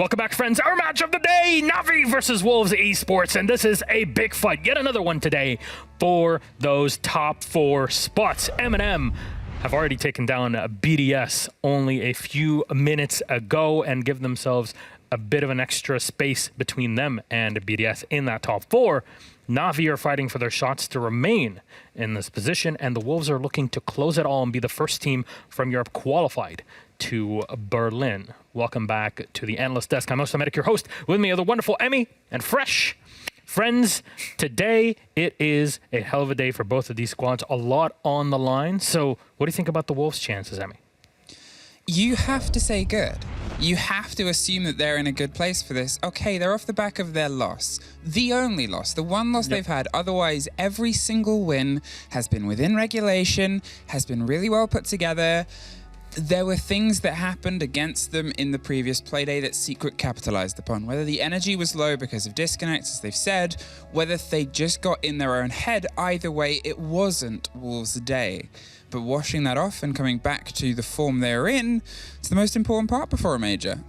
Welcome back, friends. Our match of the day, Navi versus Wolves Esports, and this is a big fight. Yet another one today for those top 4 spots. M&M have already taken down BDS only a few minutes ago and give themselves a bit of an extra space between them and BDS in that top 4. Navi are fighting for their shots to remain in this position, and the Wolves are looking to close it all and be the first team from Europe qualified to Berlin. Welcome back to the Analyst Desk. I'm Osamatic, your host. With me are the wonderful Emmy and Fresh. Friends, today it is a hell of a day for both of these squads. A lot on the line. So what do you think about the Wolves' chances, Emmy? You have to say good. You have to assume that they're in a good place for this. Okay, they're off the back of their loss. The only loss, the one loss they've had. Otherwise, every single win has been within regulation, has been really well put together. There were things that happened against them in the previous Playday that Secret capitalized upon. Whether the energy was low because of disconnects, as they've said, whether they just got in their own head, either way, it wasn't Wolves' day. But washing that off and coming back to the form they're in, it's the most important part before a major.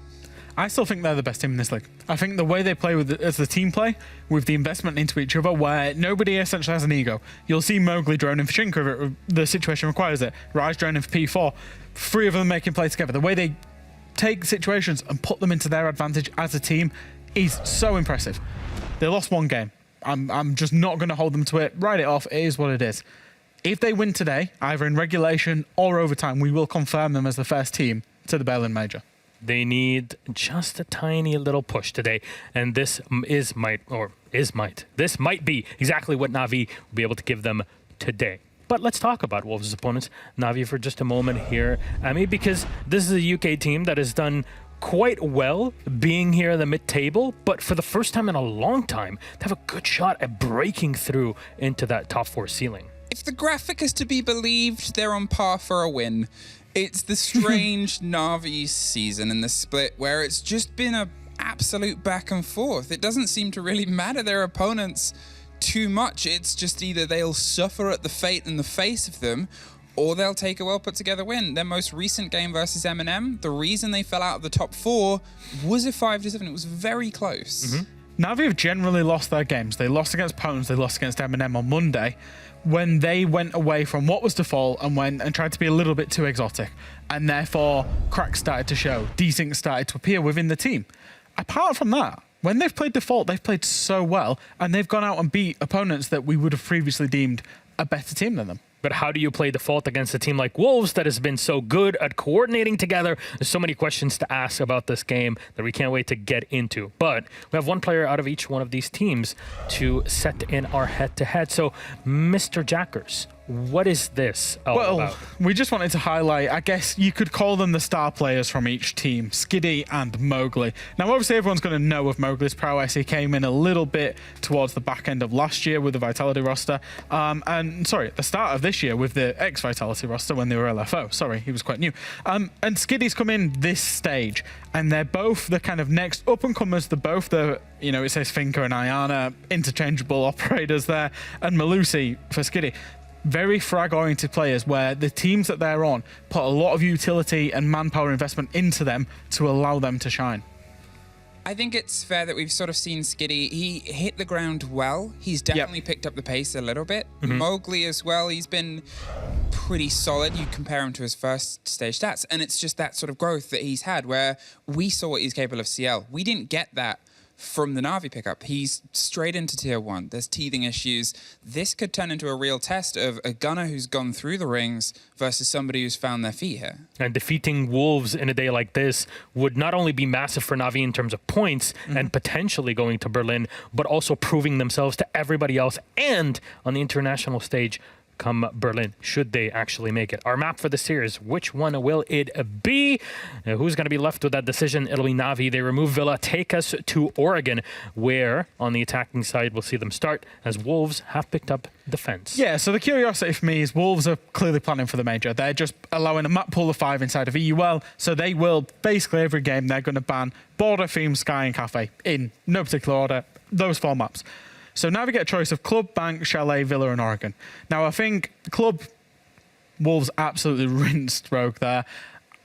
I still think they're the best team in this league. I think the way they play as the team play, with the investment into each other, where nobody essentially has an ego. You'll see Mowgli droning for Shinka if the situation requires it. Rise droning for P4. 3 of them making play together. The way they take situations and put them into their advantage as a team is so impressive. They lost 1 game. I'm just not going to hold them to it. Write it off. It is what it is. If they win today, either in regulation or overtime, we will confirm them as the first team to the Berlin Major. They need just a tiny little push today, and this might be exactly what Navi will be able to give them today. But let's talk about Wolves' opponents, Navi, for just a moment here, Amy, because this is a UK team that has done quite well being here in the mid-table, but for the first time in a long time, they have a good shot at breaking through into that top 4 ceiling. If the graphic is to be believed, they're on par for a win. It's the strange Navi season in the split where it's just been an absolute back and forth. It doesn't seem to really matter their opponents too much. It's just either they'll suffer at the fate in the face of them, or they'll take a well put together win. Their most recent game versus M&M, the reason they fell out of the top 4 was a 5-7. It was very close. Navi have generally lost their games. They lost against Pones, they lost against M&M on Monday, when they went away from what was default and went and tried to be a little bit too exotic. And therefore, cracks started to show, desyncs started to appear within the team. Apart from that, when they've played default, they've played so well, and they've gone out and beat opponents that we would have previously deemed a better team than them. But how do you play default against a team like Wolves that has been so good at coordinating together? There's so many questions to ask about this game that we can't wait to get into. But we have one player out of each one of these teams to set in our head-to-head. So, Mr. Jackers, what is this all about? We just wanted to highlight, I guess you could call them the star players from each team, Skiddy and Mowgli. Now, obviously, everyone's going to know of Mowgli's prowess. He came in a little bit towards the back end of last year with the Vitality roster. At the start of this year with the ex-Vitality roster when they were LFO. Sorry, he was quite new. And Skiddy's come in this stage, and they're both the kind of next up-and-comers. They're both the, it says Finka and Ayana, interchangeable operators there, and Malusi for Skiddy. Very frag-oriented players where the teams that they're on put a lot of utility and manpower investment into them to allow them to shine. I think it's fair that we've sort of seen Skiddy. He hit the ground well. He's definitely picked up the pace a little bit. Mowgli as well, he's been pretty solid. You compare him to his first stage stats, and it's just that sort of growth that he's had where we saw what he's capable of CL. We didn't get that from the Navi pickup. He's straight into tier 1. There's teething issues. This could turn into a real test of a gunner who's gone through the rings versus somebody who's found their feet here. And defeating Wolves in a day like this would not only be massive for Navi in terms of points and potentially going to Berlin, but also proving themselves to everybody else and on the international stage come Berlin, should they actually make it. Our map for the series, which one will it be? Who's going to be left with that decision? It'll be Navi. They remove Villa, take us to Oregon, where on the attacking side we'll see them start as Wolves have picked up defense. Yeah, so the curiosity for me is Wolves are clearly planning for the major. They're just allowing a map pool of 5 inside of EUL, so they will, basically every game, they're going to ban Border, Theme, Sky and Cafe in no particular order, those 4 maps. So now we get a choice of Club, Bank, Chalet, Villa and Oregon. Now I think Club, Wolves absolutely rinsed Rogue there.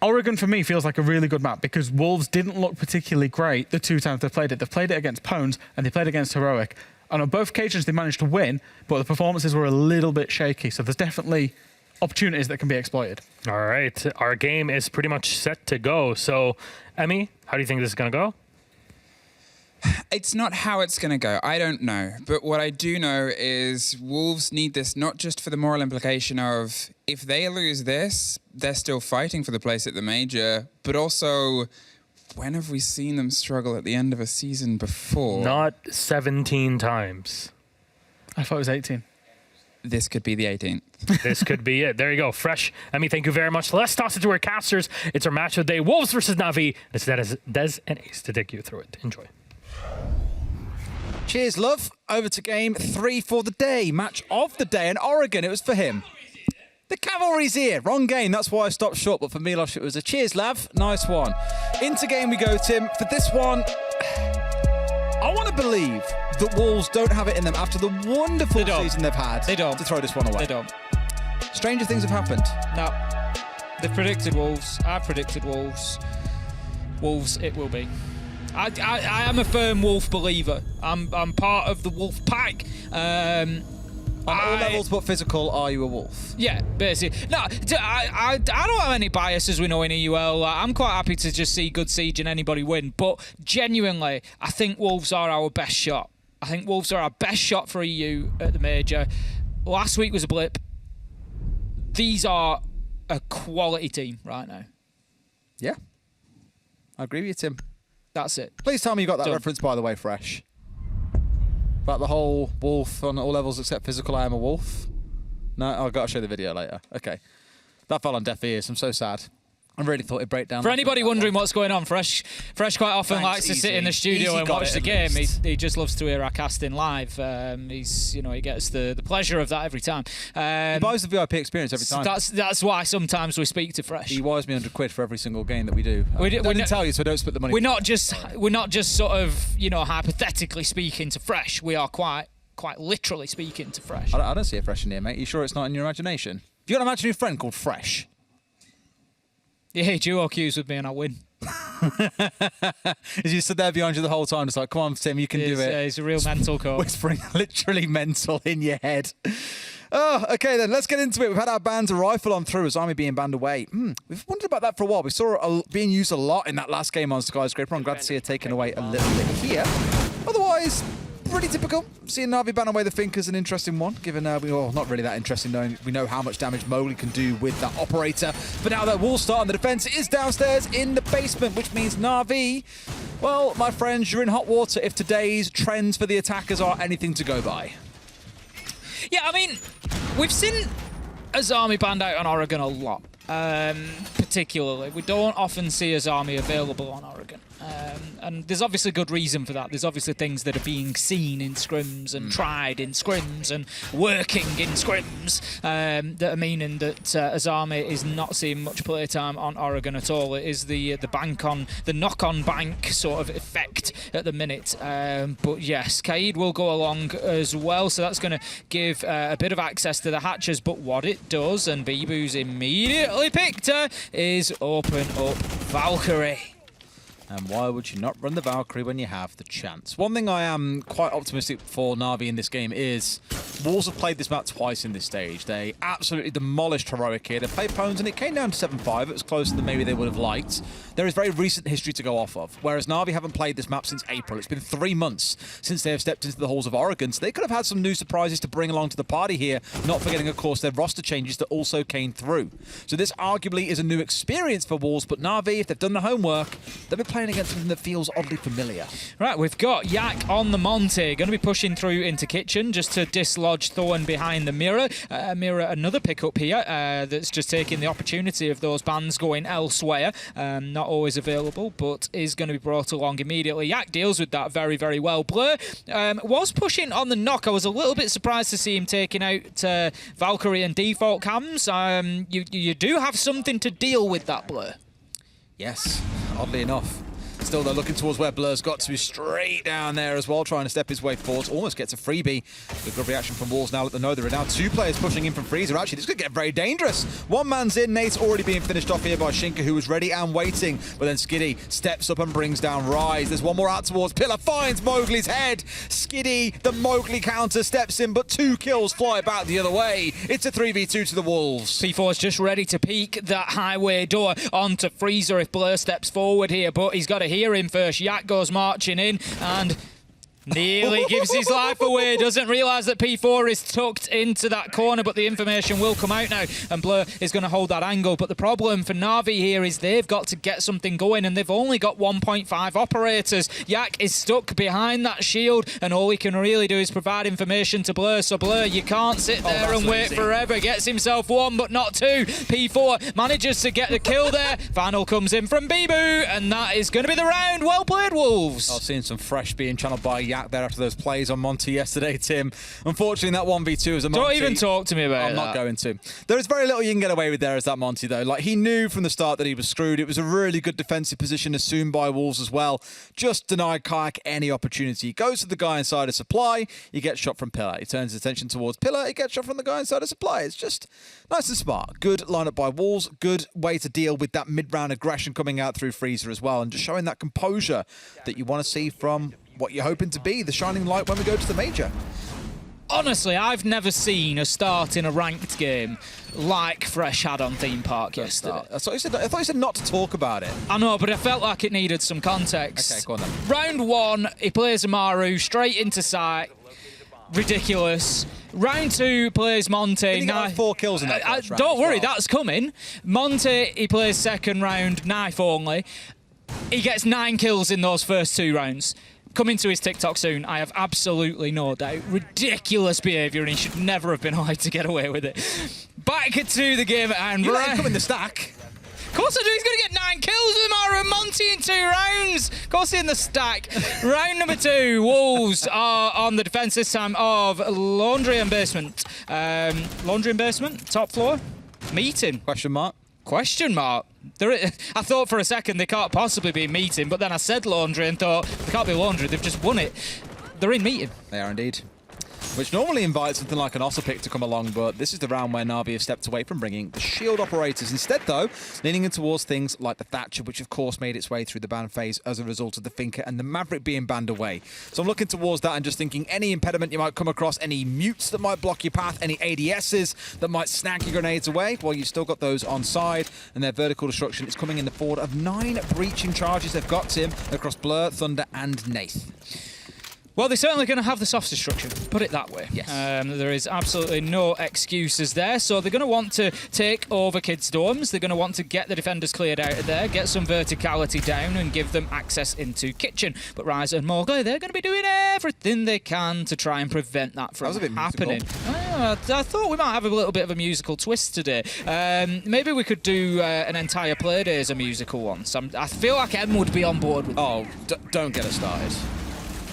Oregon, for me, feels like a really good map because Wolves didn't look particularly great the 2 times they played it. They played it against Pones and they played against Heroic. And on both occasions, they managed to win, but the performances were a little bit shaky. So there's definitely opportunities that can be exploited. All right. Our game is pretty much set to go. So, Emmy, how do you think this is going to go? It's not how it's going to go. I don't know. But what I do know is Wolves need this not just for the moral implication of if they lose this, they're still fighting for the place at the major, but also when have we seen them struggle at the end of a season before? Not 17 times. I thought it was 18. This could be the 18th. This could be it. There you go. Fresh. Emmy, thank you very much. Let's toss it to our casters. It's our match of the day. Wolves versus Na'Vi. It's Des and Ace to take you through it. Enjoy. Cheers, love. Over to game 3 for the day. Match of the day. And Oregon, it was for him. The cavalry's here. Wrong game. That's why I stopped short. But for Milos, it was a cheers, Lav. Nice one. Into game we go, Tim. For this one, I want to believe that Wolves don't have it in them after the wonderful season they've had. They don't. To throw this one away. They don't. Stranger things have happened. No. They've predicted Wolves. I've predicted Wolves. Wolves, it will be. I am a firm Wolf believer. I'm part of the Wolf pack. On all levels but physical, are you a Wolf? Yeah, basically. No, I don't have any biases with knowing EUL. I'm quite happy to just see good Siege and anybody win. But genuinely, I think Wolves are our best shot. I think Wolves are our best shot for EU at the major. Last week was a blip. These are a quality team right now. Yeah. I agree with you, Tim. That's it. Please tell me you got that Done. reference, by the way, Fresh. About the whole wolf on all levels except physical, I am a wolf. No, I've got to show the video later. Okay. That fell on deaf ears. I'm so sad. I really thought it'd break down. For anybody wondering what's going on, Fresh quite often Thanks, likes to sit in the Easy. studio Easy and got watch it the at game. least. He just loves to hear our casting live. He gets the pleasure of that every time. He buys the VIP experience every time. That's why sometimes we speak to Fresh. He wires me £100 for every single game that we do. I didn't tell you, so don't split the money. We're not just sort of hypothetically speaking to Fresh. We are quite literally speaking to Fresh. I don't see a Fresh in here, mate. You sure it's not in your imagination? Have you got an imaginary friend called Fresh? Yeah, duo queues with me and I win. Is he stood there behind you the whole time, just like, come on, Tim, you can do it. He's a real mental coach. Whispering literally mental in your head. Oh, okay then, let's get into it. We've had our bans a rifle on through as Army being banned away. We've wondered about that for a while. We saw it being used a lot in that last game on Skyscraper. I'm glad to see it taken away a little bit here. Otherwise, pretty typical. Seeing Na'Vi ban away the Finker's an interesting one, given not really that interesting, knowing we know how much damage Mowgli can do with that operator. But now that Wolves start on the defense, it is downstairs in the basement, which means Na'Vi, well, my friends, you're in hot water if today's trends for the attackers are anything to go by. Yeah, I mean, we've seen Azami banned out on Oregon a lot. Particularly, we don't often see Azami available on Oregon. And there's obviously good reason for that. There's obviously things that are being seen in scrims and tried in scrims and working in scrims that are meaning that Azami is not seeing much playtime on Oregon at all. It is the knock-on bank sort of effect at the minute. But yes, Kaid will go along as well, so that's going to give a bit of access to the hatches. But what it does, and Bibu's immediately picked her, is open up Valkyrie. And why would you not run the Valkyrie when you have the chance? One thing I am quite optimistic for Na'Vi in this game is Wolves have played this map twice in this stage. They absolutely demolished Heroic here. They played Pones and it came down to 7-5. It was closer than maybe they would have liked. There is very recent history to go off of, whereas Na'Vi haven't played this map since April. It's been 3 months since they have stepped into the halls of Oregon, so they could have had some new surprises to bring along to the party here, not forgetting, of course, their roster changes that also came through. So this arguably is a new experience for Wolves, but Na'Vi, if they've done the homework, they've been playing against something that feels oddly familiar. Right, we've got Yak on the Monte. Going to be pushing through into Kitchen just to dislodge Thorn behind the Mirror. Mirror, another pickup here that's just taking the opportunity of those bans going elsewhere. Not always available, but is going to be brought along immediately. Yak deals with that very, very well. Blur was pushing on the knock. I was a little bit surprised to see him taking out Valkyrie and default cams. You do have something to deal with that, Blur. Yes, oddly enough. Still, they're looking towards where Blur's got to, straight down there as well, trying to step his way forward. Almost gets a freebie. The good reaction from Wolves now let them know there are now 2 players pushing in from Freezer. Actually, this could get very dangerous. One man's in. Nate's already being finished off here by Shinka, who was ready and waiting. But then Skiddy steps up and brings down Rise. There's one more out towards Pillar, finds Mowgli's head. Skiddy, the Mowgli counter, steps in, but 2 kills fly back the other way. It's a 3v2 to the Wolves. P4 is just ready to peek that highway door onto Freezer if Blur steps forward here, but he's got to hear him first. Yak goes marching in and nearly gives his life away. Doesn't realise that P4 is tucked into that corner, but the information will come out now, and Blur is going to hold that angle. But the problem for Na'Vi here is they've got to get something going, and they've only got 1.5 operators. Yak is stuck behind that shield, and all he can really do is provide information to Blur. So Blur, you can't sit there and wait forever. Gets himself 1, but not 2. P4 manages to get the kill there. Final comes in from Bibu, and that is going to be the round. Well played, Wolves. I've seen some fresh being channeled by Yak there after those plays on Monty yesterday, Tim. Unfortunately, that 1v2 is a Monty. Don't even talk to me about it. I'm not going to. There is very little you can get away with there as that Monty, though. Like, he knew from the start that he was screwed. It was a really good defensive position assumed by Wolves as well. Just denied Kayak any opportunity. He goes to the guy inside of Supply. He gets shot from Pillar. He turns his attention towards Pillar. He gets shot from the guy inside of Supply. It's just nice and smart. Good lineup by Wolves. Good way to deal with that mid-round aggression coming out through Freezer as well, and just showing that composure that you want to see from what you're hoping to be the shining light when we go to the major. Honestly, I've never seen a start in a ranked game like Fresh had on Theme Park yesterday. I thought you said not to talk about it. I know, but I felt like it needed some context. Okay, go on then. Round 1, he plays Amaru straight into sight. Ridiculous. Round 2, plays Monte. He got 4 kills in that first round Don't as worry, well. that's coming. Monte, he plays second round, knife only. He gets 9 kills in those first 2 rounds. Coming to his TikTok soon, I have absolutely no doubt. Ridiculous behaviour, and he should never have been allowed to get away with it. Back to the game at hand. You let him come in the stack. Of course I do. He's going to get 9 kills with Mara and Monty in 2 rounds. Of course, in the stack. Round number 2, Wolves are on the defence this time of Laundry and Basement. Laundry and Basement, top floor, meeting. Question mark. Question mark. I thought for a second they can't possibly be meeting, but then I said laundry and thought they can't be laundry. They've just won it. They're in meeting. They are indeed. Which normally invites something like an Ossa pick to come along, but this is the round where Na'Vi have stepped away from bringing the shield operators. Instead, though, leaning in towards things like the Thatcher, which of course made its way through the ban phase as a result of the Finker and the Maverick being banned away. So I'm looking towards that and just thinking any impediment you might come across, any mutes that might block your path, any ADSs that might snag your grenades away, well, you've still got those on side, and their vertical destruction is coming in the forward of 9 breaching charges they've got, Tim, across Blur, Thunder, and Nath. Well, they're certainly going to have the soft destruction, put it that way. Yes. There is absolutely no excuses there. So they're going to want to take over Kids' Dorms. They're going to want to get the defenders cleared out of there, get some verticality down and give them access into Kitchen. But Rise and Mowgli, they're going to be doing everything they can to try and prevent that from happening. I thought we might have a little bit of a musical twist today. Maybe we could do an entire Playday as a musical one. I feel like Em would be on board with Oh, don't get us started.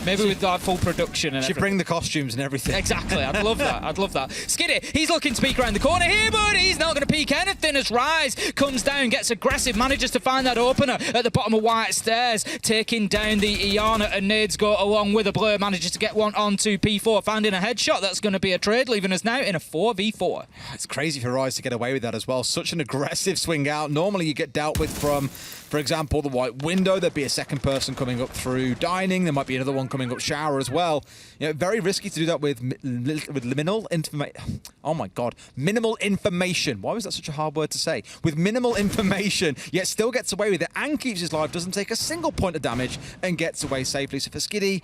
Maybe with that full production and She'd bring the costumes and everything. Exactly, I'd love that. I'd love that. Skiddy, he's looking to peek around the corner here, but he's not going to peek anything as Rise comes down, gets aggressive, manages to find that opener at the bottom of White Stairs, taking down the Iana, and Nades go along with a Blur, manages to get one onto P4, finding a headshot. That's going to be a trade, leaving us now in a 4v4. It's crazy for Rise to get away with that as well. Such an aggressive swing out. Normally you get dealt with from, for example, the White Window. There'd be a second person coming up through Dining. There might be another one coming up Shower as well. You know, very risky to do that with minimal information. Oh my God, minimal information. Why was that such a hard word to say? With minimal information, yet still gets away with it and keeps his life, doesn't take a single point of damage and gets away safely. So for Skiddy,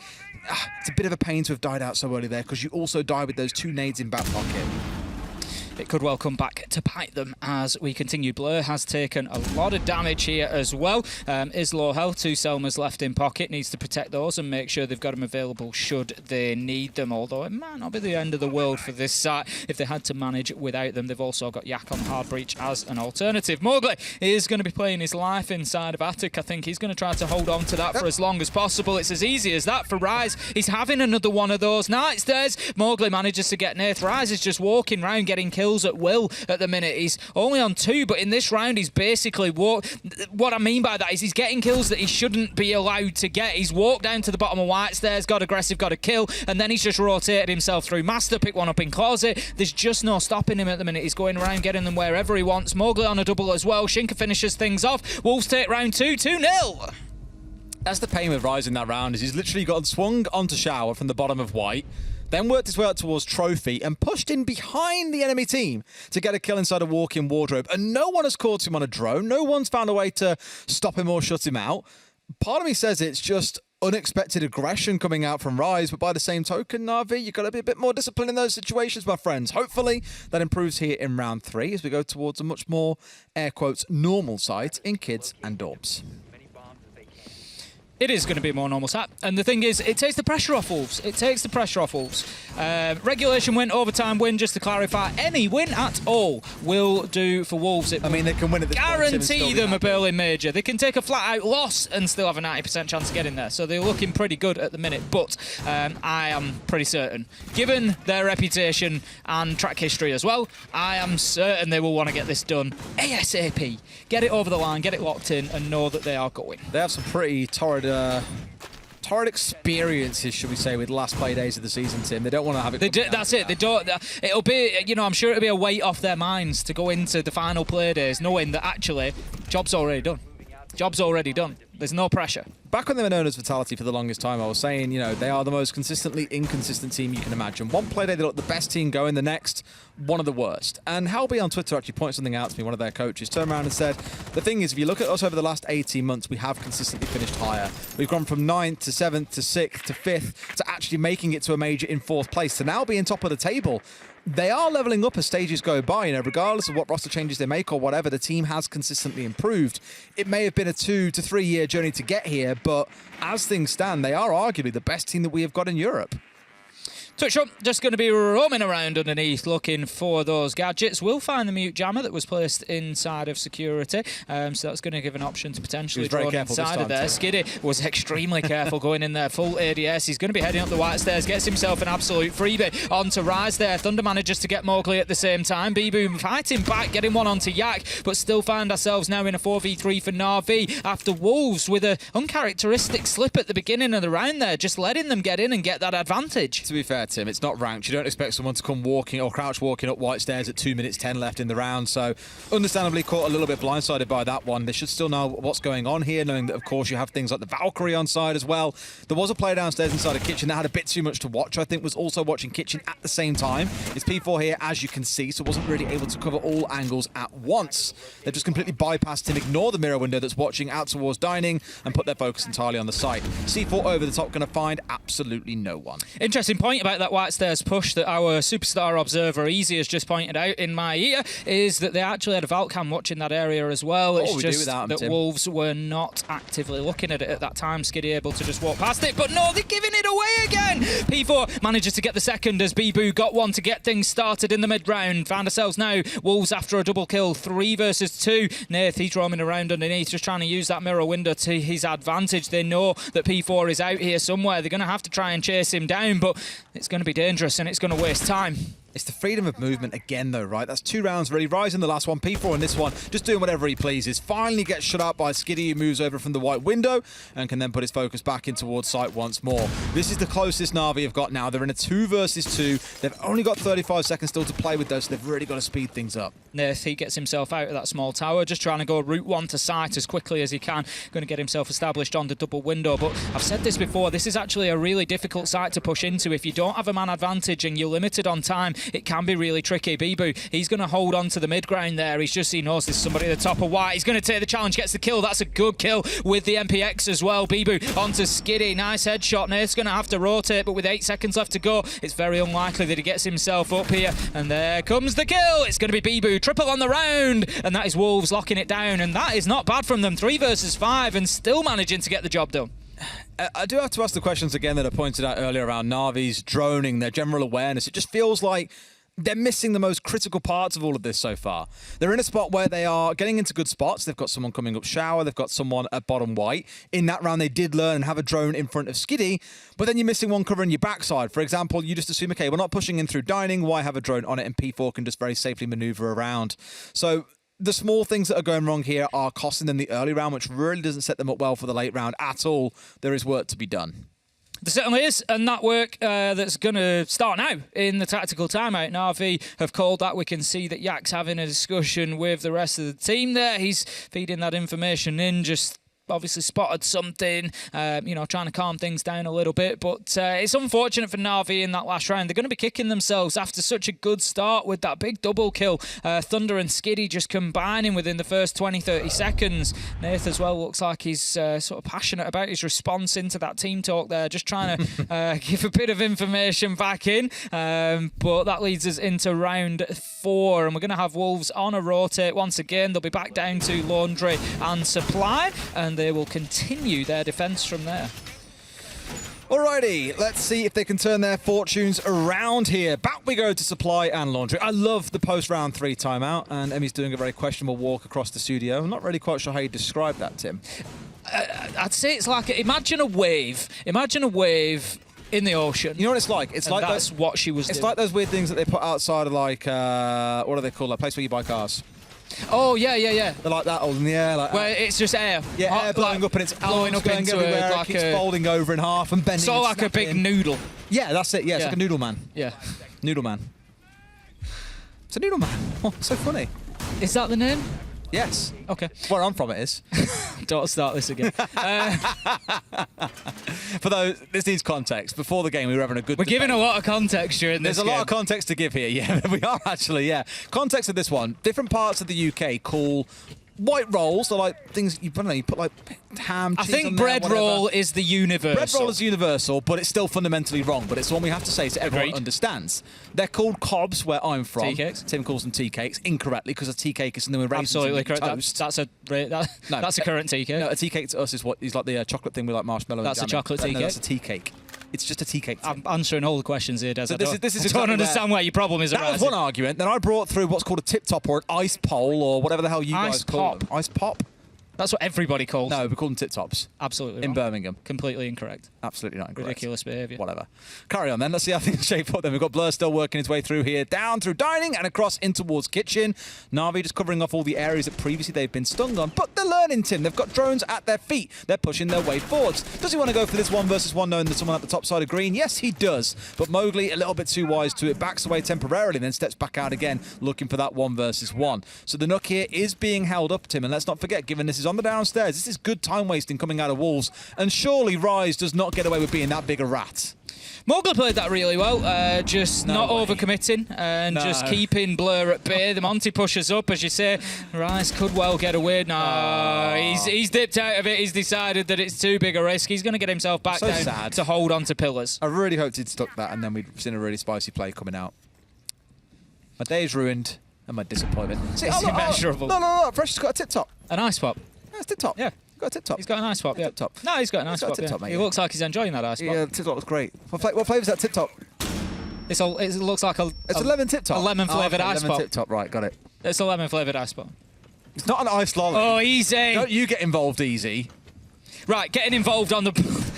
it's a bit of a pain to have died out so early there because you also die with those 2 nades in back pocket. It could well come back to bite them as we continue. Blur has taken a lot of damage here as well. Is low health, 2 Selmas left in pocket. Needs to protect those and make sure they've got them available should they need them. Although it might not be the end of the world for this site if they had to manage without them. They've also got Yak on hard breach as an alternative. Mowgli is going to be playing his life inside of Attic. I think he's going to try to hold on to that for as long as possible. It's as easy as that for Rise. He's having another one of those nights. There's Mowgli manages to get Nath. Rise is just walking around getting kills kills at will at the minute. He's only on 2, but in this round, he's basically walked. What I mean by that is he's getting kills that he shouldn't be allowed to get. He's walked down to the bottom of white stairs, got aggressive, got a kill, and then he's just rotated himself through Master, pick one up in Closet. There's just no stopping him at the minute. He's going around getting them wherever he wants. Mowgli on a double as well. Shinka finishes things off. Wolves take round 2, 2-0. That's the pain with Rise in that round, is he's literally got swung onto Shower from the bottom of white, then worked his way up towards Trophy and pushed in behind the enemy team to get a kill inside a walk-in wardrobe. And no one has caught him on a drone. No one's found a way to stop him or shut him out. Part of me says it's just unexpected aggression coming out from Rise, but by the same token, Na'Vi, you've got to be a bit more disciplined in those situations, my friends. Hopefully that improves here in round 3 as we go towards a much more, air quotes, normal site in Kids and Dorms. It is going to be a more normal stat. And the thing is, it takes the pressure off Wolves. It takes the pressure off Wolves. Regulation win, overtime win, just to clarify, any win at all will do for Wolves. I mean, they can win at this point, guarantee them a Berlin major. They can take a flat-out loss and still have a 90% chance of getting there. So they're looking pretty good at the minute. But I am pretty certain, given their reputation and track history as well, I am certain they will want to get this done ASAP. Get it over the line, get it locked in, and know that they are going. They have some pretty torrid experiences, should we say, with last play days of the season, Tim. They don't want to have it. That's it. They don't. It'll be, I'm sure it'll be a weight off their minds to go into the final play days knowing that actually, job's already done. Job's already done. There's no pressure. Back when they were known as Vitality for the longest time, I was saying, they are the most consistently inconsistent team you can imagine. One play day, they look the best team going, the next, one of the worst. And Halby on Twitter actually pointed something out to me, one of their coaches, turned around and said, the thing is, if you look at us over the last 18 months, we have consistently finished higher. We've gone from 9th to 7th to 6th to 5th to actually making it to a major in 4th place, to now being top of the table. They are leveling up as stages go by, regardless of what roster changes they make or whatever, the team has consistently improved. It may have been a 2 to 3 year journey to get here, but as things stand, they are arguably the best team that we have got in Europe. Twitch Up just going to be roaming around underneath looking for those gadgets. We'll find the mute jammer that was placed inside of security, so that's going to give an option to potentially draw inside of there. Skiddy was extremely careful going in there, full ADS. He's going to be heading up the white stairs, gets himself an absolute freebie onto Rise there. Thunder manages to get Mowgli at the same time. Bibu fighting back, getting one onto Yak, but still find ourselves now in a 4v3 for Na'Vi after Wolves with an uncharacteristic slip at the beginning of the round there, just letting them get in and get that advantage. To be fair, Tim, it's not ranked. You don't expect someone to come walking or crouch walking up white stairs at 2 minutes 10 left in the round, so understandably caught a little bit blindsided by that one. They should still know what's going on here, knowing that of course you have things like the Valkyrie on side as well. There was a player downstairs inside a kitchen that had a bit too much to watch. I think was also watching kitchen at the same time. It's P4 here, as you can see, so wasn't really able to cover all angles at once. They've just completely bypassed him, ignore the mirror window that's watching out towards dining, and put their focus entirely on the site. C4 over the top, going to find absolutely no one. Interesting point about that white stairs push that our superstar observer Easy has just pointed out in my ear is that they actually had a Valcam watching that area as well. It's just that Tim? Wolves were not actively looking at it at that time. Skiddy able to just walk past it, but no, they're giving it away again. P4 manages to get the second as Bibu got one to get things started in the mid-round. Found ourselves now Wolves after a double kill, 3 versus 2. Nath, he's roaming around underneath, just trying to use that mirror window to his advantage. They know that P4 is out here somewhere. They're going to have to try and chase him down, but it's going to be dangerous and it's going to waste time. It's the freedom of movement again, though, right? That's 2 rounds really. Rise in the last one, P4 in this one, just doing whatever he pleases. Finally gets shut out by Skiddy, who moves over from the white window and can then put his focus back in towards site once more. This is the closest Na'Vi have got now. They're in a 2 versus 2. They've only got 35 seconds still to play with, though, so they've really got to speed things up. Nath, he gets himself out of that small tower, just trying to go route 1 to site as quickly as he can. Going to get himself established on the double window, but I've said this before, this is actually a really difficult site to push into. If you don't have a man advantage and you're limited on time, it can be really tricky. Bibu, he's going to hold on to the mid-ground there. He knows there's somebody at the top of white. He's going to take the challenge, gets the kill. That's a good kill with the MPX as well. Bibu onto Skiddy. Nice headshot. Nath's going to have to rotate, but with 8 seconds left to go, it's very unlikely that he gets himself up here. And there comes the kill. It's going to be Bibu. Triple on the round. And that is Wolves locking it down. And that is not bad from them. 3 versus 5 and still managing to get the job done. I do have to ask the questions again that I pointed out earlier around Na'Vi's droning, their general awareness. It just feels like they're missing the most critical parts of all of this so far. They're in a spot where they are getting into good spots. They've got someone coming up shower. They've got someone at bottom white. In that round, they did learn and have a drone in front of Skiddy, but then you're missing one covering your backside. For example, you just assume, okay, we're not pushing in through dining. Why have a drone on it? And P4 can just very safely maneuver around. So the small things that are going wrong here are costing them the early round, which really doesn't set them up well for the late round at all. There is work to be done. There certainly is, and that work that's going to start now in the tactical timeout. Na'Vi have called that. We can see that Yak's having a discussion with the rest of the team there. He's feeding that information in, just obviously spotted something, you know, trying to calm things down a little bit. But it's unfortunate for Na'Vi in that last round. They're going to be kicking themselves after such a good start with that big double kill. Thunder and Skiddy just combining within the first 20-30 seconds. Nath as well looks like he's sort of passionate about his response into that team talk there, just trying to give a bit of information back in. But that leads us into round 4, and we're going to have Wolves on a rotate once again. They'll be back down to Laundry and Supply, and they will continue their defense from there. Alrighty, let's see if they can turn their fortunes around here. Back we go to Supply and Laundry. I love the post-round 3 timeout, and Emmy's doing a very questionable walk across the studio. I'm not really quite sure how you describe that, Tim. I'd say it's like, imagine a wave. Imagine a wave in the ocean. You know what it's like? It's like that's what she was doing. It's like those weird things that they put outside of, like, what do they call that place where you buy cars? Oh, yeah. They're like that, all in the air. Like, where it's just air. Yeah, air blowing up and it's blowing up into everywhere. It keeps folding over in half and bending. Sort of like a big noodle. Yeah, that's it. Yeah, it's like a noodle man. Yeah. Noodle man. It's a noodle man. Oh, so funny. Is that the name? Yes. Okay. Where I'm from, it is. Don't start this again. For those, this needs context. Before the game, we were having a good. We're giving a lot of context during this. There's a lot of context to give here. Yeah, we are actually. Yeah, context of this one. Different parts of the UK call white rolls. They're like things you, I don't know, you put like ham. I cheese think on there, bread whatever. roll is the universal. Bread roll is universal, but it's still fundamentally wrong. But it's one we have to say so everyone Agreed. understands. They're called cobs where I'm from. Tea cakes. Tim calls them tea cakes incorrectly because a tea cake is something with raisins Absolutely and correct. toast. That's a current tea cake. No, a tea cake to us is like the chocolate thing with like marshmallow. That's and a jam in. chocolate tea No, cake. that's a tea cake. It's just a tea cake. I'm answering all the questions here, Des. So I this don't, is I don't exactly understand where your problem is That arising. was one argument. Then I brought through what's called a tip top or an ice pole or whatever the hell you Ice guys call pop. them. Ice pop? That's what everybody calls. No, we call them tip tops Absolutely in wrong. Birmingham. Completely incorrect. Absolutely not incorrect. Ridiculous behaviour. Whatever. Carry on then. Let's see how things shape up then. We've got Blur still working his way through here, down through dining and across in towards kitchen. Na'Vi just covering off all the areas that previously they've been stung on. But they're learning, Tim. They've got drones at their feet. They're pushing their way forwards. Does he want to go for this 1 versus 1 knowing there's someone at the top side of green? Yes, he does. But Mowgli, a little bit too wise to it, backs away temporarily, then steps back out again, looking for that 1 versus 1. So the Nook here is being held up, Tim. And let's not forget, given this is on the downstairs, this is good time wasting coming out of Wolves. And surely Rise does not get away with being that big a rat. Mowgli played that really well, just No not way. overcommitting and No. just keeping Blur at bay. The Monty pushes up, as you say. Rice could well get away. No, he's dipped out of it. He's decided that it's too big a risk. He's going to get himself back So down sad. to hold on to pillars. I really hoped he'd stuck that and then we'd seen a really spicy play coming out. My day's ruined and my disappointment. See, It's look, immeasurable. No. Fresh has got a tip top. An ice pop. Yeah, it's tip top. Yeah. Got a tip top. He's got an ice pop, yeah. Tip top. No, he's got an ice got a pop, tip yeah. top, mate, He yeah. looks like he's enjoying that ice pop. Yeah, the tip top was great. What flavour is that tip top? It looks like It's a lemon tip top. A lemon flavoured ice lemon pop. tip top, right, got it. It's a lemon flavoured ice pop. It's not an ice lolly. Oh, easy. Don't you get involved easy. Right, getting involved on the...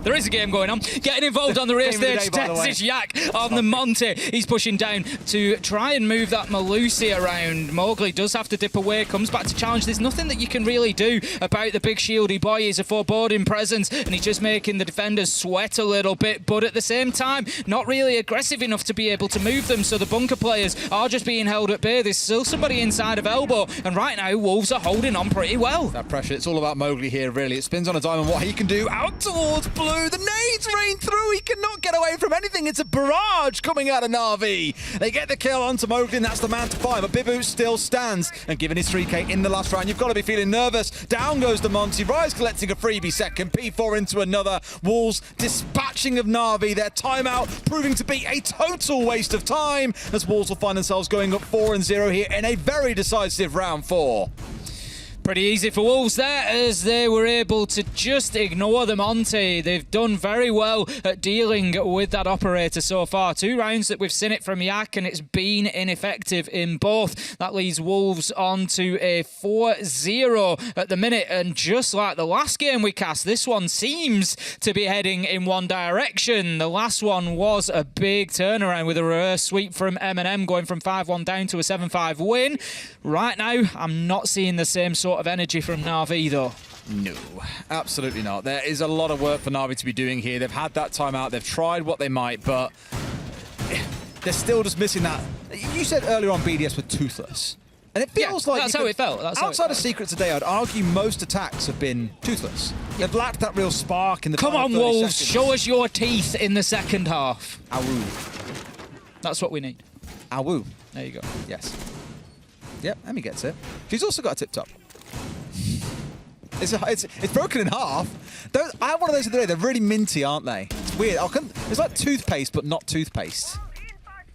There is a game going on. Getting involved on the race Game of the stage. day, by the way. Tess Yak on the Monty. He's pushing down to try and move that Malusi around. Mowgli does have to dip away. Comes back to challenge. There's nothing that you can really do about the big shieldy boy. He's a foreboding presence and he's just making the defenders sweat a little bit. But at the same time, not really aggressive enough to be able to move them. So the bunker players are just being held at bay. There's still somebody inside of elbow. And right now, Wolves are holding on pretty well. That pressure, it's all about Mowgli here, really. It spins on a dime and what he can do out towards Blue. The nades rain through. He cannot get away from anything. It's a barrage coming out of Na'Vi. They get the kill onto Mowgli, and that's the man to find. But Bibu still stands. And given his 3K in the last round, you've got to be feeling nervous. Down goes the Monty. Rise collecting a freebie second. P4 into another. Wolves dispatching of Na'Vi. Their timeout proving to be a total waste of time as Wolves will find themselves going up 4-0 here in a very decisive round 4. Pretty easy for Wolves there, as they were able to just ignore the Monte. They've done very well at dealing with that operator so far. 2 rounds that we've seen it from Yak, and it's been ineffective in both. That leads Wolves on to a 4-0 at the minute, and just like the last game we cast, this one seems to be heading in one direction. The last one was a big turnaround with a reverse sweep from M&M, going from 5-1 down to a 7-5 win. Right now, I'm not seeing the same sort of energy from Na'Vi though. No, absolutely not. There is a lot of work for Na'Vi to be doing here. They've had that timeout. They've tried what they might, but they're still just missing that. You said earlier on BDS were toothless. And it feels like that's how it felt. Outside of Secret today, I'd argue most attacks have been toothless. They've lacked that real spark in the Come final on, 30 Wolves, seconds. show us your teeth in the second half. Awu. That's what we need. Awu. There you go. Yes. Yep, Emmy gets it. She's also got a tip top. It's broken in half. I had one of those the other day. They're really minty, aren't they? It's weird. It's like toothpaste, but not toothpaste.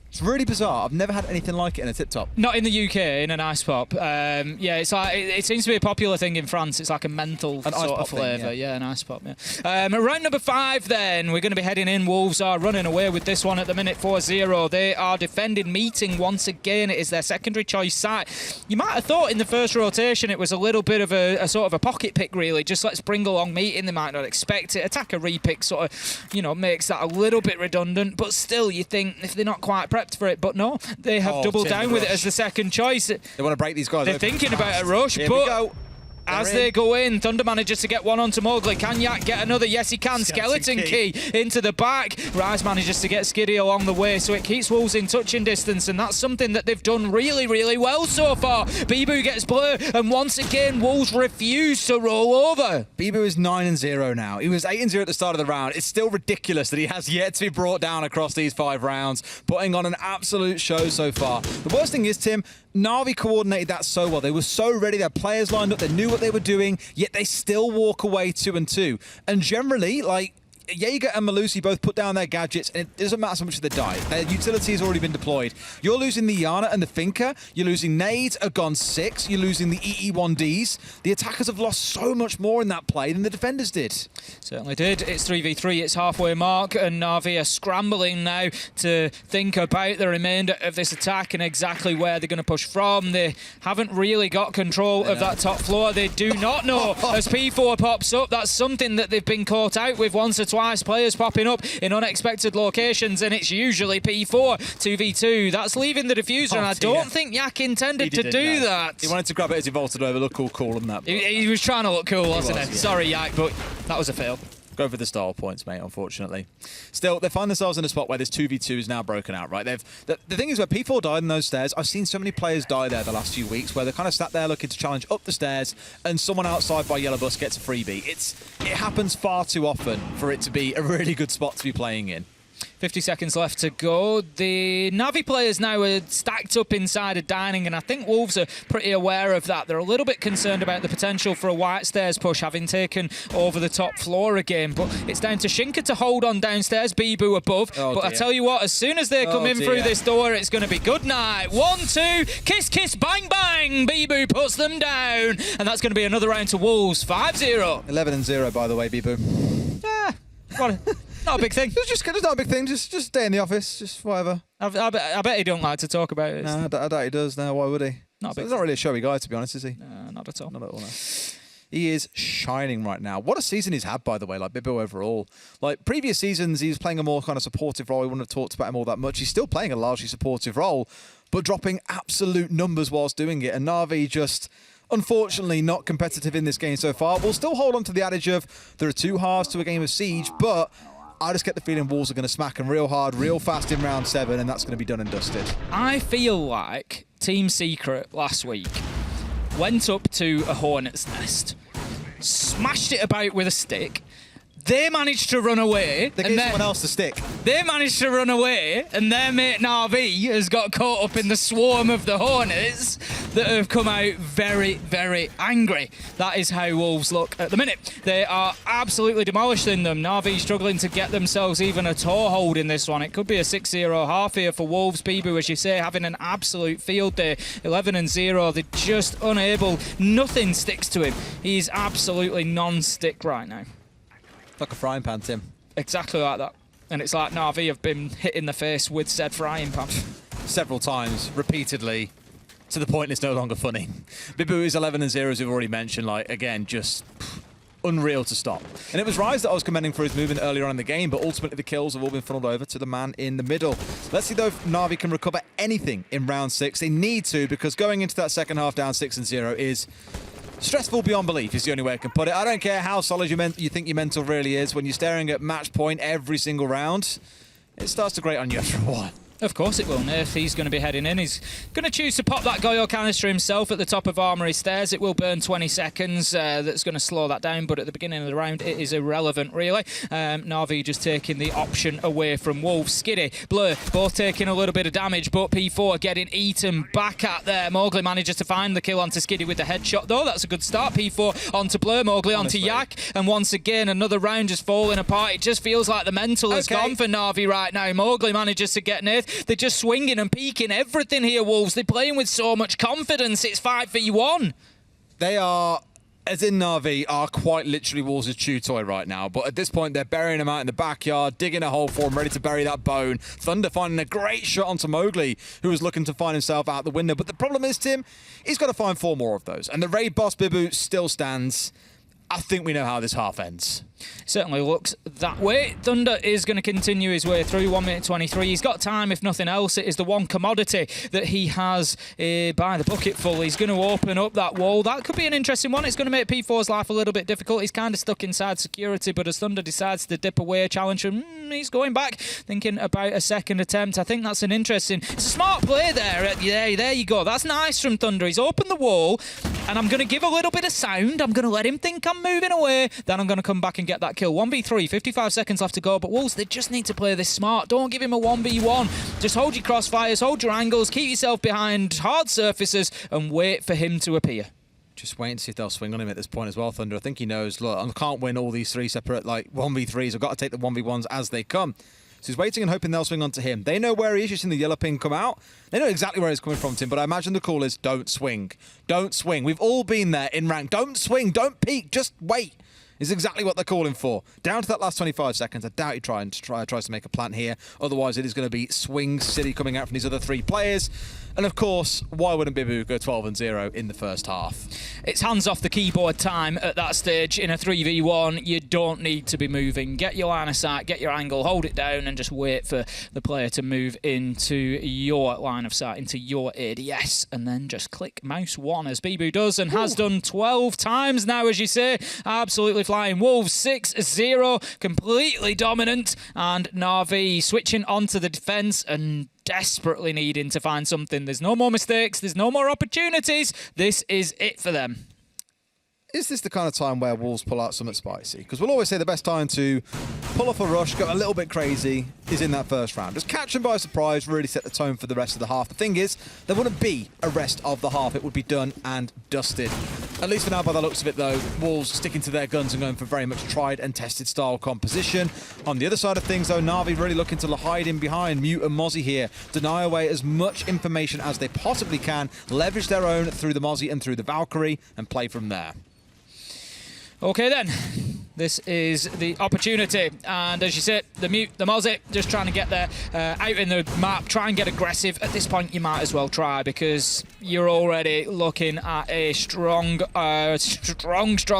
It's really bizarre. I've never had anything like it in a tip top. Not in the UK, in an ice pop. Yeah, it's like it seems to be a popular thing in France. It's like a menthol sort of flavour. Yeah, an ice pop. Yeah. Round number 5 then. We're going to be heading in. Wolves are running away with this one at the minute, 4-0. They are defending Meeting once again. It is their secondary choice site. You might have thought in the first rotation it was a little bit of a sort of a pocket pick, really. Just let's bring along Meeting. They might not expect it. Attacker repick sort of, makes that a little bit redundant. But still, you think if they're not quite prepped for it, but no, they have doubled down with it as the second choice. They want to break these guys. They're thinking about a rush, Here but as they go in, Thunder manages to get one onto Mowgli. Can Yak get another? Yes, he can. Skeleton key into the back. Rise manages to get Skiddy along the way, so it keeps Wolves in touching distance, and that's something that they've done really, really well so far. Bibu gets blur, and once again, Wolves refuse to roll over. Bibu is 9-0 now. He was 8-0 at the start of the round. It's still ridiculous that he has yet to be brought down across these 5 rounds, putting on an absolute show so far. The worst thing is, Tim, Na'Vi coordinated that so well. They were so ready. Their players lined up. They knew what they were doing, yet they still walk away 2-2. And generally, Jaeger and Malusi both put down their gadgets, and it doesn't matter so much if they die. Their utility has already been deployed. You're losing the Yana and the Finker. You're losing Nades, a Gone 6. You're losing the EE1Ds. The attackers have lost so much more in that play than the defenders did. Certainly did. It's 3v3. It's halfway mark, and Na'Vi are scrambling now to think about the remainder of this attack and exactly where they're going to push from. They haven't really got control of that top floor. They do not know as P4 pops up. That's something that they've been caught out with once or twice. Players popping up in unexpected locations, and it's usually P4 2v2. That's leaving the diffuser, and I don't think Yak intended to do that. He wanted to grab it as he vaulted over. Look cool on that. He was trying to look cool, wasn't he? Yeah. Sorry, Yak, but that was a fail. Go for the style points, mate, unfortunately. Still, they find themselves in a spot where this 2v2 is now broken out, right? The thing is, where P4 died in those stairs, I've seen so many players die there the last few weeks where they're kind of sat there looking to challenge up the stairs and someone outside by Yellow Bus gets a freebie. It happens far too often for it to be a really good spot to be playing in. 50 seconds left to go. The Na'Vi players now are stacked up inside a dining, and I think Wolves are pretty aware of that. They're a little bit concerned about the potential for a white stairs push, having taken over the top floor again. But it's down to Shinka to hold on downstairs, Bibu above. But I tell you what, as soon as they come in through this door, it's going to be good night. 1-2, kiss, kiss, bang, bang. Bibu puts them down, and that's going to be another round to Wolves. 5-0. 11-0, by the way, Bibu. Yeah, not a big thing. It's not a big thing. Just stay in the office. Just whatever. I bet he don't like to talk about it. No, I doubt he does. No, why would he? He's not really a showy guy, to be honest, is he? Not at all. Not at all, no. He is shining right now. What a season he's had, by the way, Bibu overall. Previous seasons, he was playing a more kind of supportive role. We wouldn't have talked about him all that much. He's still playing a largely supportive role, but dropping absolute numbers whilst doing it. And Na'Vi just, unfortunately, not competitive in this game so far. We'll still hold on to the adage of there are 2 halves to a game of Siege, but I just get the feeling Wolves are going to smack him real hard, real fast in round 7, and that's going to be done and dusted. I feel like Team Secret last week went up to a hornet's nest, smashed it about with a stick, They managed to run away. They gave someone else the stick. They managed to run away, and their mate Na'Vi has got caught up in the swarm of the Hornets that have come out very, very angry. That is how Wolves look at the minute. They are absolutely demolishing them. Na'Vi struggling to get themselves even a toehold in this one. It could be a 6-0 half here for Wolves. Bibu, as you say, having an absolute field day. 11-0. They're just unable. Nothing sticks to him. He's absolutely non-stick right now. Like a frying pan, Tim. Exactly like that. And it's like Na'Vi have been hit in the face with said frying pan. Several times, repeatedly, to the point it's no longer funny. Bibu is 11-0, as we've already mentioned. Like, again, just unreal to stop. And it was Rise that I was commending for his movement earlier on in the game, but ultimately the kills have all been funneled over to the man in the middle. Let's see, though, if Na'Vi can recover anything in round 6. They need to, because going into that second half down 6-0 is stressful beyond belief, is the only way I can put it. I don't care how solid you think your mental really is. When you're staring at match point every single round, it starts to grate on you after a while. Of course it will, Nerf. He's going to be heading in. He's going to choose to pop that Goyo canister himself at the top of Armory Stairs. It will burn 20 seconds. That's going to slow that down, but at the beginning of the round, it is irrelevant, really. Na'Vi just taking the option away from Wolves. Skiddy, Blur, both taking a little bit of damage, but P4 getting eaten back at there. Mowgli manages to find the kill onto Skiddy with the headshot, though. That's a good start. P4 onto Blur, Mowgli onto Yak, and once again, another round just falling apart. It just feels like the mental has gone for Na'Vi right now. Mowgli manages to get Nath. They're just swinging and peeking everything here, Wolves. They're playing with so much confidence. It's 5v1. They are, as in Na'Vi, are quite literally Wolves' chew toy right now. But at this point, they're burying him out in the backyard, digging a hole for him, ready to bury that bone. Thunder finding a great shot onto Mowgli, who was looking to find himself out the window. But the problem is, Tim, he's got to find 4 more of those. And the raid boss, Bibu, still stands. I think we know how this half ends. Certainly looks that way. Thunder is going to continue his way through 1 minute 23. He's got time, if nothing else. It is the one commodity that he has by the bucketful. He's going to open up that wall. That could be an interesting one. It's going to make P4's life a little bit difficult. He's kind of stuck inside security, but as Thunder decides to dip away, challenge him, he's going back, thinking about a second attempt. I think that's an interesting... It's a smart play there. There you go. That's nice from Thunder. He's opened the wall, and I'm going to give a little bit of sound. I'm going to let him think I'm moving away. Then I'm going to come back and get that kill. 1v3, 55 seconds left to go, but Wolves, they just need to play this smart. Don't give him a 1v1. Just hold your crossfires, hold your angles, keep yourself behind hard surfaces, and wait for him to appear. Just wait and see if they'll swing on him at this point as well, Thunder. I think he knows, look, I can't win all these 3 separate, like, 1v3s. I've got to take the 1v1s as they come. So he's waiting and hoping they'll swing onto him. They know where he is. You've seen the yellow ping come out. They know exactly where he's coming from, Tim, but I imagine the call is don't swing. Don't swing. We've all been there in rank. Don't swing. Don't peek. Just wait. Is exactly what they're calling for. Down to that last 25 seconds. I doubt he tries to make a plant here. Otherwise, it is going to be Swing City coming out from these other 3 players. And of course, why wouldn't Bibu go 12-0 in the first half? It's hands off the keyboard time at that stage. In a 3v1, you don't need to be moving. Get your line of sight, get your angle, hold it down, and just wait for the player to move into your line of sight, into your ADS, and then just click mouse 1 as Bibu does and has done 12 times now, as you say. Absolutely flying. Wolves 6-0, completely dominant, and Na'Vi switching onto the defence and desperately needing to find something. There's no more mistakes. There's no more opportunities. This is it for them. Is this the kind of time where Wolves pull out something spicy? Because we'll always say the best time to pull off a rush, go a little bit crazy, is in that first round. Just catch them by surprise, really set the tone for the rest of the half. The thing is, there wouldn't be a rest of the half. It would be done and dusted. At least for now, by the looks of it, though, Wolves sticking to their guns and going for very much tried and tested style composition. On the other side of things, though, Na'Vi really looking to hide in behind Mute and Mozzie here. Deny away as much information as they possibly can, leverage their own through the Mozzie and through the Valkyrie, and play from there. Okay then, this is the opportunity, and as you said, the Mute, the Mozzie, just trying to get there out in the map, try and get aggressive. At this point, you might as well try, because you're already looking at a strong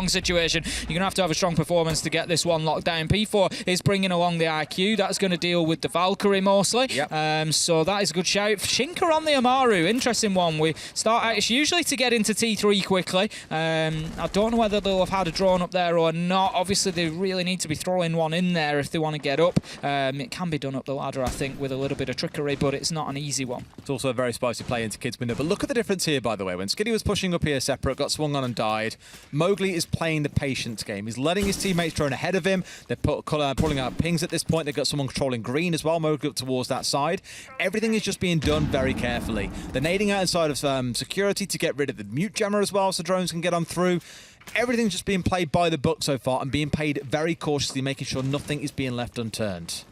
situation. You're going to have a strong performance to get this one locked down. P4 is bringing along the IQ. That's going to deal with the Valkyrie mostly. Yep. So that is a good shout. Shinka on the Amaru, interesting one. We start out, it's usually to get into T3 quickly. I don't know whether they'll have had a drawn up there or not. Obviously, they really need to be throwing one in there if they want to get up. It can be done up the ladder, I think, with a little bit of trickery, but it's not an easy one. It's also a very spicy play into Kid's window. But look at the difference here, by the way. When Skiddy was pushing up here separate, got swung on and died, Mowgli is playing the patience game. He's letting his teammates drone ahead of him. They're pulling out pings at this point. They've got someone controlling green as well. Mowgli up towards that side. Everything is just being done very carefully. They're nading out inside of security to get rid of the mute jammer as well, so drones can get on through. Everything's just being played by the book so far and being played very cautiously, making sure nothing is being left unturned.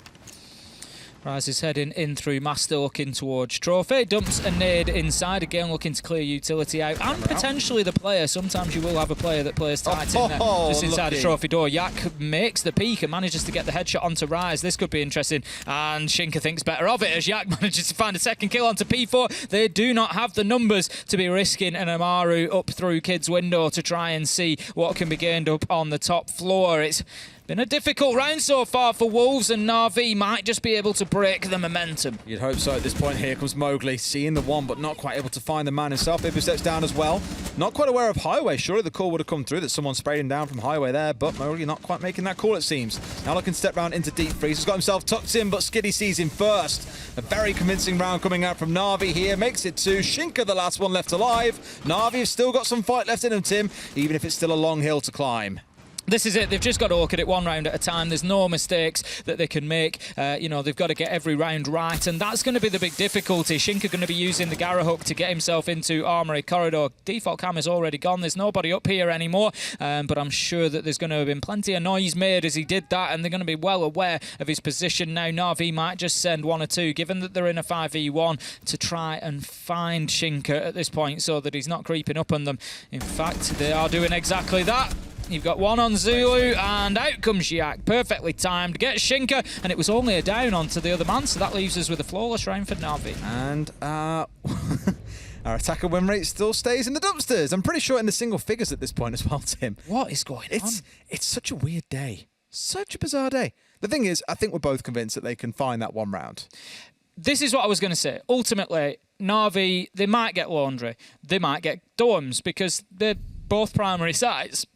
Rise is heading in through Master, looking towards Trophy. Dumps a nade inside, again looking to clear utility out. And potentially the player. Sometimes you will have a player that plays tight in there, just inside the Trophy door. Yak makes the peek and manages to get the headshot onto Rise. This could be interesting. And Shinka thinks better of it as Yak manages to find a second kill onto P4. They do not have the numbers to be risking an Amaru up through Kid's window to try and see what can be gained up on the top floor. It's been a difficult round so far for Wolves, and Na'Vi might just be able to break the momentum. You'd hope so at this point. Here comes Mowgli, seeing the one, but not quite able to find the man himself. Bibu steps down as well. Not quite aware of Highway. Surely the call would have come through that someone sprayed him down from Highway there, but Mowgli not quite making that call, it seems. Now looking to step round into Deep Freeze. He's got himself tucked in, but Skiddy sees him first. A very convincing round coming out from Na'Vi here. Makes it to Shinka, the last one left alive. Na'Vi have still got some fight left in them, Tim, even if it's still a long hill to climb. This is it. They've just got to look at it one round at a time. There's no mistakes that they can make. They've got to get every round right, and that's going to be the big difficulty. Shinka going to be using the Gara hook to get himself into Armory Corridor. Default cam is already gone. There's nobody up here anymore, but I'm sure that there's going to have been plenty of noise made as he did that, and they're going to be well aware of his position now. Na'Vi might just send one or two, given that they're in a 5v1, to try and find Shinka at this point so that he's not creeping up on them. In fact, they are doing exactly that. You've got one on Zulu, and out comes Yak. Perfectly timed. Gets Shinka, and it was only a down onto the other man, so that leaves us with a flawless round for Na'Vi. And our attacker win rate still stays in the dumpsters. I'm pretty sure in the single figures at this point as well, Tim. What is going on? It's such a weird day. Such a bizarre day. The thing is, I think we're both convinced that they can find that one round. This is what I was going to say. Ultimately, Na'Vi, they might get Laundry. They might get Dorms, because they're both primary sites.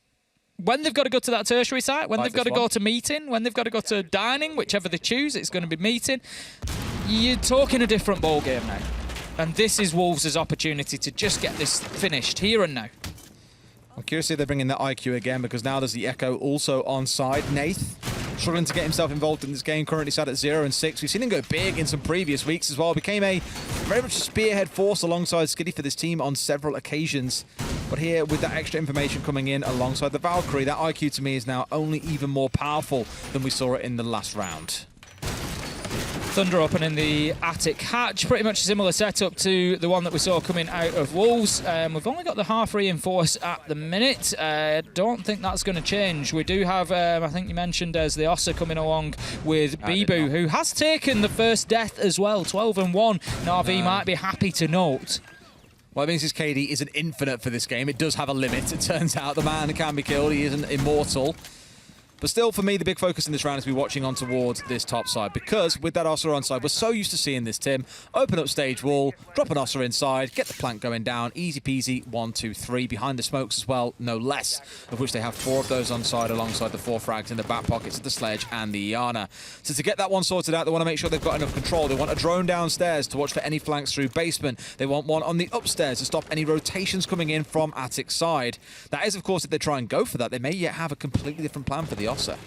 When they've got to go to that tertiary site, when they've got to go to meeting, when they've got to go to dining, whichever they choose, it's going to be meeting. You're talking a different ball game now. And this is Wolves' opportunity to just get this finished here and now. I'm curious if they're bringing that IQ again, because now there's the Echo also on side. Nath struggling to get himself involved in this game, currently sat at 0-6. We've seen him go big in some previous weeks as well. Became a very much a spearhead force alongside Skiddy for this team on several occasions. But here, with that extra information coming in alongside the Valkyrie, that IQ to me is now only even more powerful than we saw it in the last round. Thunder opening the attic hatch, pretty much a similar setup to the one that we saw coming out of Wolves. We've only got the half reinforce at the minute. Don't think that's going to change. We do have, I think you mentioned, as the Ossa coming along with Bibu, who has taken the first death as well, 12-1. Na'Vi might be happy to note. Well, it means his KD isn't infinite for this game. It does have a limit. It turns out the man can be killed. He isn't immortal. But still, for me, the big focus in this round is to be watching on towards this top side, because with that Ossa on side, we're so used to seeing this, Tim. Open up stage wall, drop an Ossa inside, get the plank going down, easy peasy, 1, 2, 3. Behind the smokes as well, no less, of which they have 4 of those on side alongside the 4 frags in the back pockets of the Sledge and the Iana. So to get that one sorted out, they want to make sure they've got enough control. They want a drone downstairs to watch for any flanks through basement. They want one on the upstairs to stop any rotations coming in from attic side. That is, of course, if they try and go for that, they may yet have a completely different plan for the Ossa.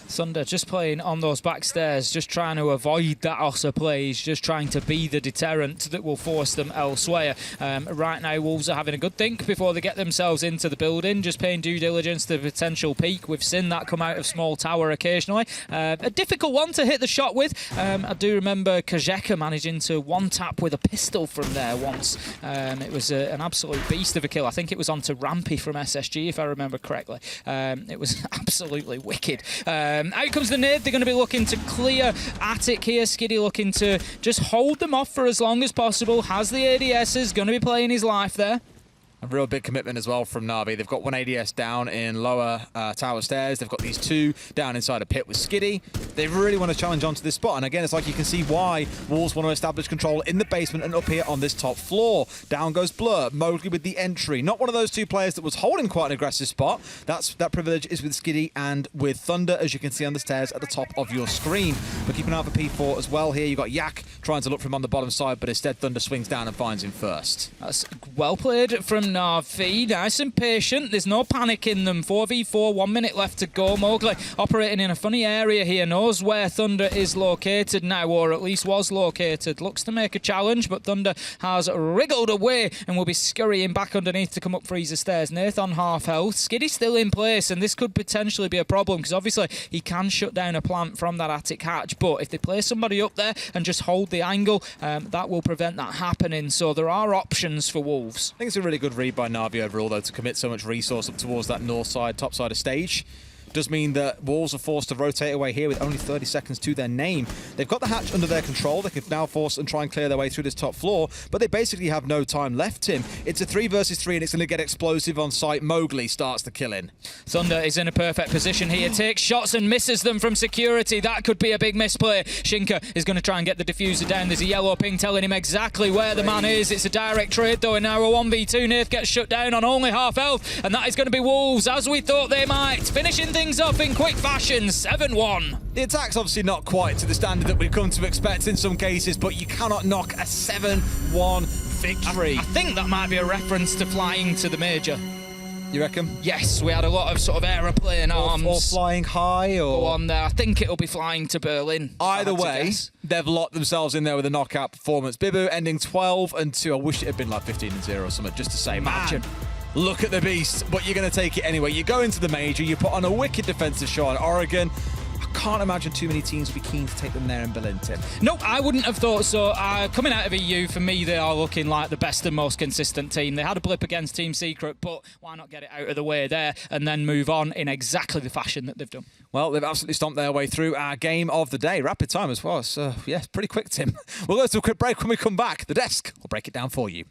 Thunder just playing on those back stairs, just trying to avoid that Ossa plays, just trying to be the deterrent that will force them elsewhere. Right now, Wolves are having a good think before they get themselves into the building, just paying due diligence to the potential peak. We've seen that come out of small tower occasionally. A difficult one to hit the shot with. I do remember Kajeka managing to one-tap with a pistol from there once. It was an absolute beast of a kill. I think it was onto Rampy from SSG, if I remember correctly. It was absolutely wicked. Out comes the nade. They're going to be looking to clear attic here. Skiddy looking to just hold them off for as long as possible. Has the ADSs, going to be playing his life there. A real big commitment as well from Na'Vi. They've got one ADS down in lower tower stairs. They've got these 2 down inside a pit with Skiddy. They really want to challenge onto this spot. And again, it's like you can see why Wolves want to establish control in the basement and up here on this top floor. Down goes Blur. Mowgli with the entry. Not one of those 2 players that was holding quite an aggressive spot. That privilege is with Skiddy and with Thunder, as you can see on the stairs at the top of your screen. But keep an eye out for P4 as well here. You've got Yak trying to look for him on the bottom side, but instead Thunder swings down and finds him first. That's well played from Na'Vi. Nice and patient. There's no panic in them. 4v4, 1 minute left to go. Mowgli operating in a funny area here. Knows where Thunder is located now, or at least was located. Looks to make a challenge, but Thunder has wriggled away and will be scurrying back underneath to come up Freezer stairs. Nath on half health. Skiddy's still in place, and this could potentially be a problem because obviously he can shut down a plant from that attic hatch, but if they place somebody up there and just hold the angle, that will prevent that happening. So there are options for Wolves. I think it's a really good read by Na'Vi overall, though, to commit so much resource up towards that north side, top side of stage. Does mean that Wolves are forced to rotate away here with only 30 seconds to their name. They've got the hatch under their control. They can now force and try and clear their way through this top floor, but they basically have no time left, Tim. It's a 3 versus 3, and it's going to get explosive on site. Mowgli starts the killing. Thunder is in a perfect position here. Takes shots and misses them from security. That could be a big misplay. Shinka is going to try and get the diffuser down. There's a yellow ping telling him exactly where the man is. It's a direct trade, though, and now a 1v2. Nath gets shut down on only half health, and that is going to be Wolves, as we thought they might. Finishing things off in quick fashion, 7-1. The attack's obviously not quite to the standard that we've come to expect in some cases, but you cannot knock a 7-1 victory. I think that might be a reference to flying to the major. You reckon? Yes, we had a lot of sort of aeroplane arms. Or flying high, or... Go on there. I think it'll be flying to Berlin. Either way, they've locked themselves in there with a knockout performance. Bibu ending 12-2. I wish it had been like 15-0 or something, just to say, Imagine. Man, look at the beast, but you're going to take it anyway. You go into the major, you put on a wicked defensive show on Oregon. I can't imagine too many teams would be keen to take them there in Berlin, Tim. Nope, I wouldn't have thought so. Coming out of EU, for me, they are looking like the best and most consistent team. They had a blip against Team Secret, but why not get it out of the way there and then move on in exactly the fashion that they've done? Well, they've absolutely stomped their way through our game of the day. Rapid time as well. So, yeah, pretty quick, Tim. We'll go to a quick break. When we come back, the desk will break it down for you.